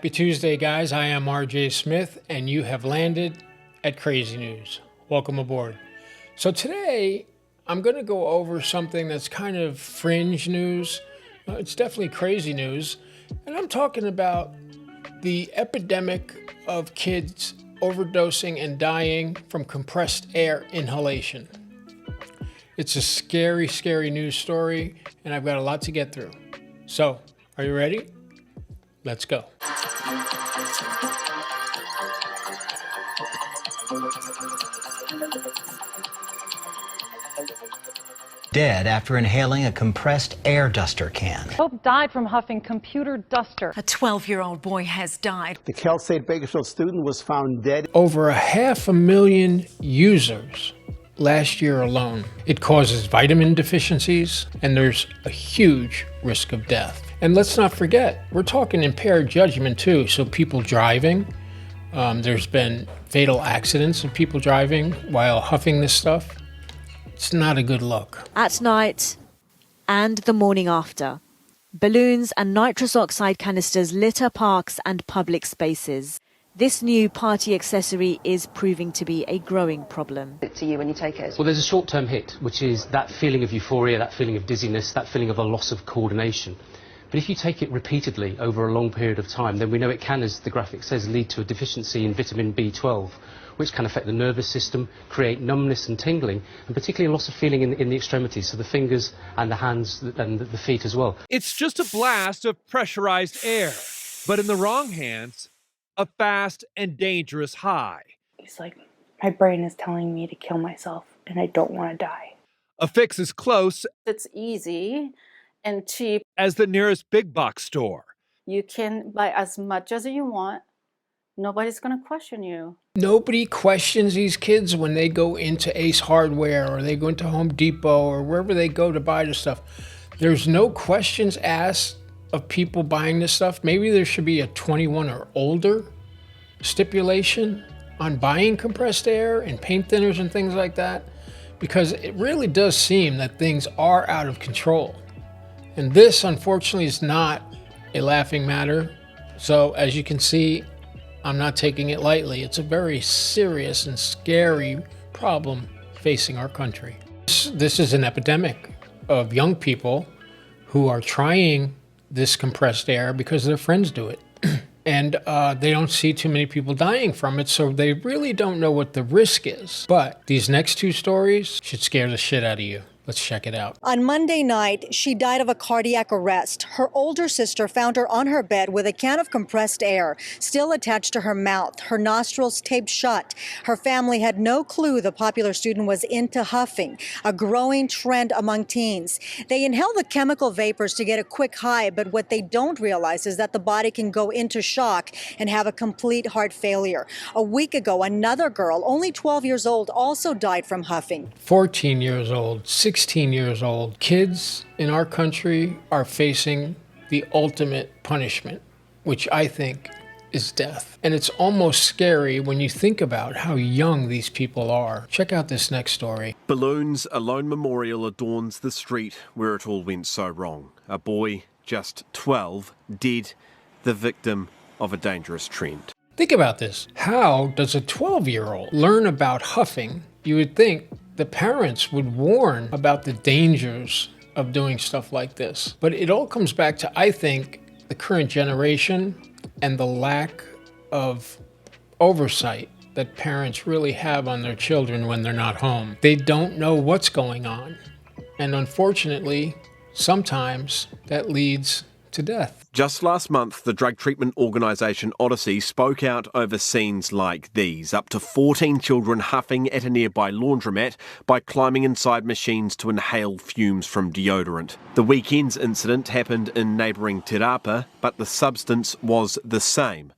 Happy Tuesday, guys. I am RJ Smith, and you have landed at Crazy News. Welcome aboard. So today, I'm going to go over something that's kind of fringe news. It's definitely crazy news. And I'm talking about the epidemic of kids overdosing and dying from compressed air inhalation. It's a scary, scary news story, and I've got a lot to get through. So, are you ready? Let's go. Dead after inhaling a compressed air duster can. Hope died from huffing computer duster. A 12-year-old boy has died. The Cal State Bakersfield student was found dead. Over 500,000 users last year alone. It causes vitamin deficiencies, and there's a huge risk of death. And let's not forget, we're talking impaired judgment too. So people driving, there's been fatal accidents of people driving while huffing this stuff. It's not a good look. At night and the morning after, balloons and nitrous oxide canisters litter parks and public spaces. This new party accessory is proving to be a growing problem. To you when you take it? Well, there's a short-term hit, which is that feeling of euphoria, that feeling of dizziness, that feeling of a loss of coordination. But if you take it repeatedly over a long period of time, then we know it can, as the graphic says, lead to a deficiency in vitamin B12, which can affect the nervous system, create numbness and tingling, and particularly a loss of feeling in the extremities, so the fingers and the hands and the feet as well. It's just a blast of pressurized air, but in the wrong hands, a fast and dangerous high. It's like my brain is telling me to kill myself, and I don't want to die. A fix is close. It's easy and cheap as the nearest big box store. You can buy as much as you want. Nobody's going to question you. Nobody questions these kids when they go into Ace Hardware or they go into Home Depot or wherever they go to buy this stuff. There's no questions asked of people buying this stuff. Maybe there should be a 21 or older stipulation on buying compressed air and paint thinners and things like that, because it really does seem that things are out of control. And this, unfortunately, is not a laughing matter. So as you can see, I'm not taking it lightly. It's a very serious and scary problem facing our country. This is an epidemic of young people who are trying this compressed air because their friends do it. And they don't see too many people dying from it, so they really don't know what the risk is. But these next two stories should scare the shit out of you. Let's check it out. On Monday night, she died of a cardiac arrest. Her older sister found her on her bed with a can of compressed air still attached to her mouth, her nostrils taped shut. Her family had no clue the popular student was into huffing, a growing trend among teens. They inhale the chemical vapors to get a quick high, but what they don't realize is that the body can go into shock and have a complete heart failure. A week ago, another girl, only 12 years old, also died from huffing. 14 years old, 16 years old. Kids in our country are facing the ultimate punishment, which I think is death. And it's almost scary when you think about how young these people are. Check out this next story. Balloons, a lone memorial adorns the street where it all went so wrong. A boy, just 12, dead, the victim of a dangerous trend. Think about this. How does a 12-year-old learn about huffing? You would think the parents would warn about the dangers of doing stuff like this. But it all comes back to, I think, the current generation and the lack of oversight that parents really have on their children when they're not home. They don't know what's going on. And unfortunately, sometimes that leads to death. Just last month, the drug treatment organisation Odyssey spoke out over scenes like these. Up to 14 children huffing at a nearby laundromat by climbing inside machines to inhale fumes from deodorant. The weekend's incident happened in neighbouring Te Rapa, but the substance was the same.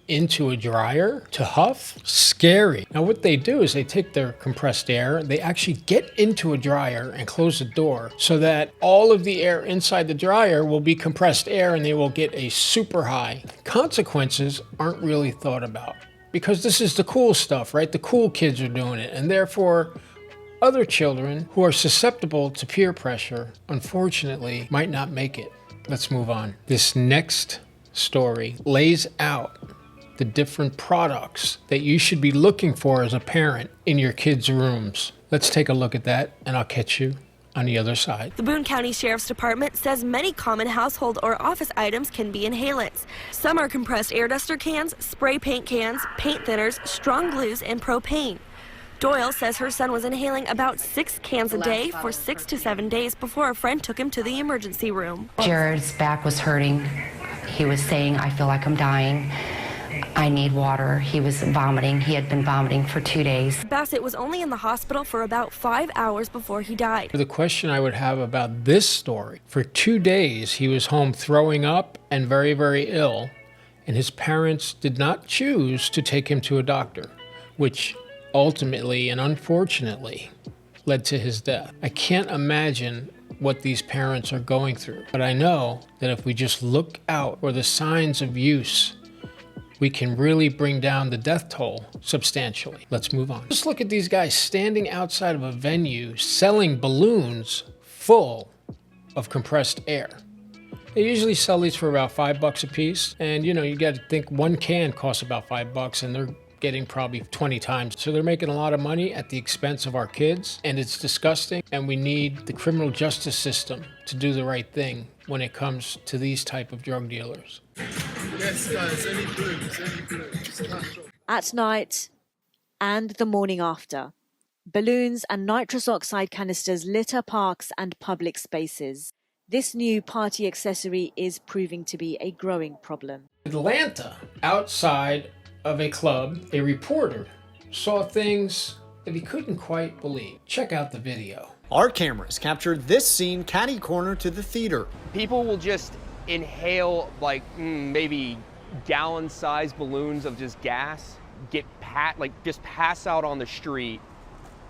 Into a dryer to huff? Scary. Now what they do is they take their compressed air, they actually get into a dryer and close the door so that all of the air inside the dryer will be compressed air and they will get a super high. Consequences aren't really thought about because this is the cool stuff, right? The cool kids are doing it, and therefore other children who are susceptible to peer pressure, unfortunately, might not make it. Let's move on. This next story lays out the different products that you should be looking for as a parent in your kids' rooms. Let's take a look at that, and I'll catch you on the other side. The Boone County Sheriff's Department says many common household or office items can be inhalants. Some are compressed air duster cans, spray paint cans, paint thinners, strong glues, and propane. Doyle says her son was inhaling about 6 cans a day for 6 to 7 days before a friend took him to the emergency room. Jared's back was hurting. He was saying, I feel like I'm dying. I need water. He was vomiting. He had been vomiting for 2 days. Bassett was only in the hospital for about 5 hours before he died. The question I would have about this story, for 2 days he was home throwing up and very, very ill, and his parents did not choose to take him to a doctor, which ultimately and unfortunately led to his death. I can't imagine what these parents are going through, but I know that if we just look out for the signs of use, we can really bring down the death toll substantially. Let's move on. Just look at these guys standing outside of a venue selling balloons full of compressed air. They usually sell these for about $5 a piece, and you got to think one can costs about $5, and they're getting probably 20 times. So they're making a lot of money at the expense of our kids, and it's disgusting, and we need the criminal justice system to do the right thing when it comes to these type of drug dealers. Yes, guys, any blues. At night and the morning after, balloons and nitrous oxide canisters litter parks and public spaces. This new party accessory is proving to be a growing problem. Atlanta, outside of a club, a reporter saw things that he couldn't quite believe. Check out the video. Our cameras captured this scene catty corner to the theater. People will just inhale like maybe gallon-sized balloons of just gas, just pass out on the street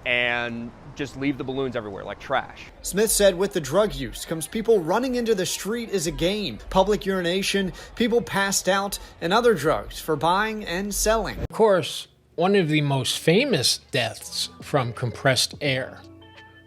and just leave the balloons everywhere like trash. Smith said with the drug use comes people running into the street as a game, public urination, people passed out, and other drugs for buying and selling. Of course, one of the most famous deaths from compressed air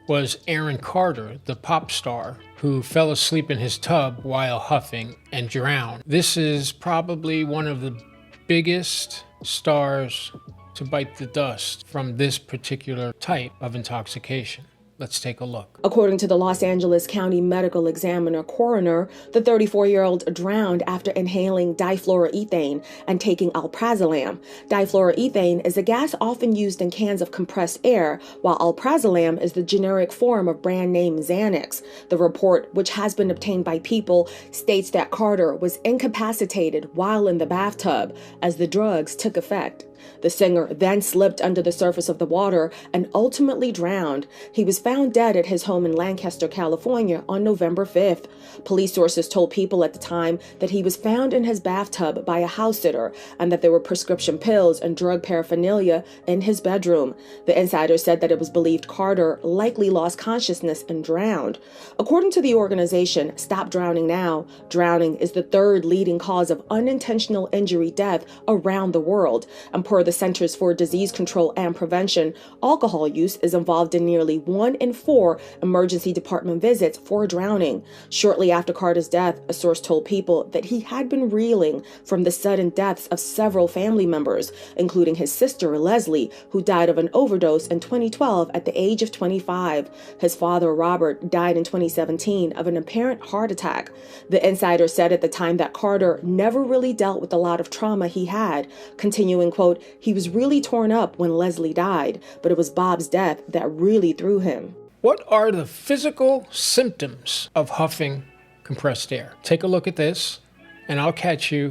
was Aaron Carter, the pop star, who fell asleep in his tub while huffing and drowned. This is probably one of the biggest stars to bite the dust from this particular type of intoxication. Let's take a look. According to the Los Angeles County Medical Examiner coroner, the 34-year-old drowned after inhaling difluoroethane and taking alprazolam. Difluoroethane is a gas often used in cans of compressed air, while alprazolam is the generic form of brand name Xanax. The report, which has been obtained by People, states that Carter was incapacitated while in the bathtub as the drugs took effect. The singer then slipped under the surface of the water and ultimately drowned. He was found dead at his home in Lancaster, California on November 5th. Police sources told People at the time that he was found in his bathtub by a house sitter and that there were prescription pills and drug paraphernalia in his bedroom. The insider said that it was believed Carter likely lost consciousness and drowned. According to the organization Stop Drowning Now, drowning is the third leading cause of unintentional injury death around the world. And per the Centers for Disease Control and Prevention, alcohol use is involved in nearly 1 in 4 emergency department visits for drowning. Shortly after Carter's death, a source told People that he had been reeling from the sudden deaths of several family members, including his sister, Leslie, who died of an overdose in 2012 at the age of 25. His father, Robert, died in 2017 of an apparent heart attack. The insider said at the time that Carter never really dealt with a lot of trauma he had, continuing, quote, "He was really torn up when Leslie died, but it was Bob's death that really threw him." What are the physical symptoms of huffing compressed air? Take a look at this, and I'll catch you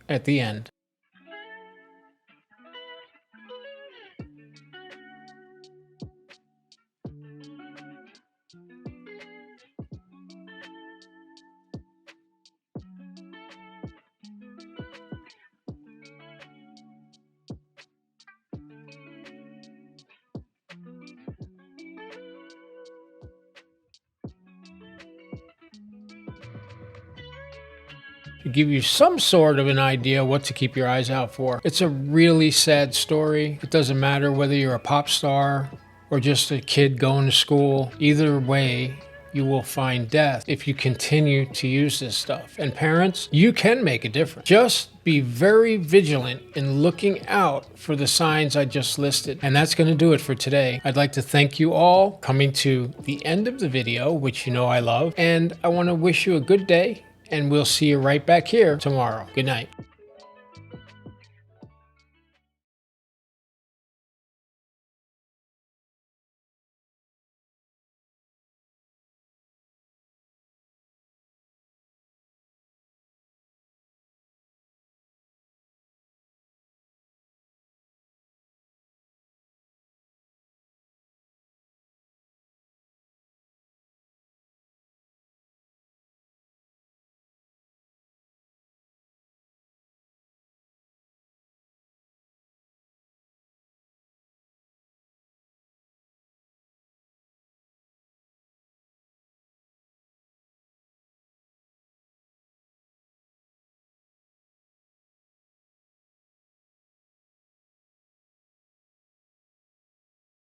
at the end. To give you some sort of an idea what to keep your eyes out for. It's a really sad story. It doesn't matter whether you're a pop star or just a kid going to school. Either way, you will find death if you continue to use this stuff. And parents, you can make a difference. Just be very vigilant in looking out for the signs I just listed. And that's going to do it for today. I'd like to thank you all coming to the end of the video, which you know I love. And I want to wish you a good day, and we'll see you right back here tomorrow. Good night.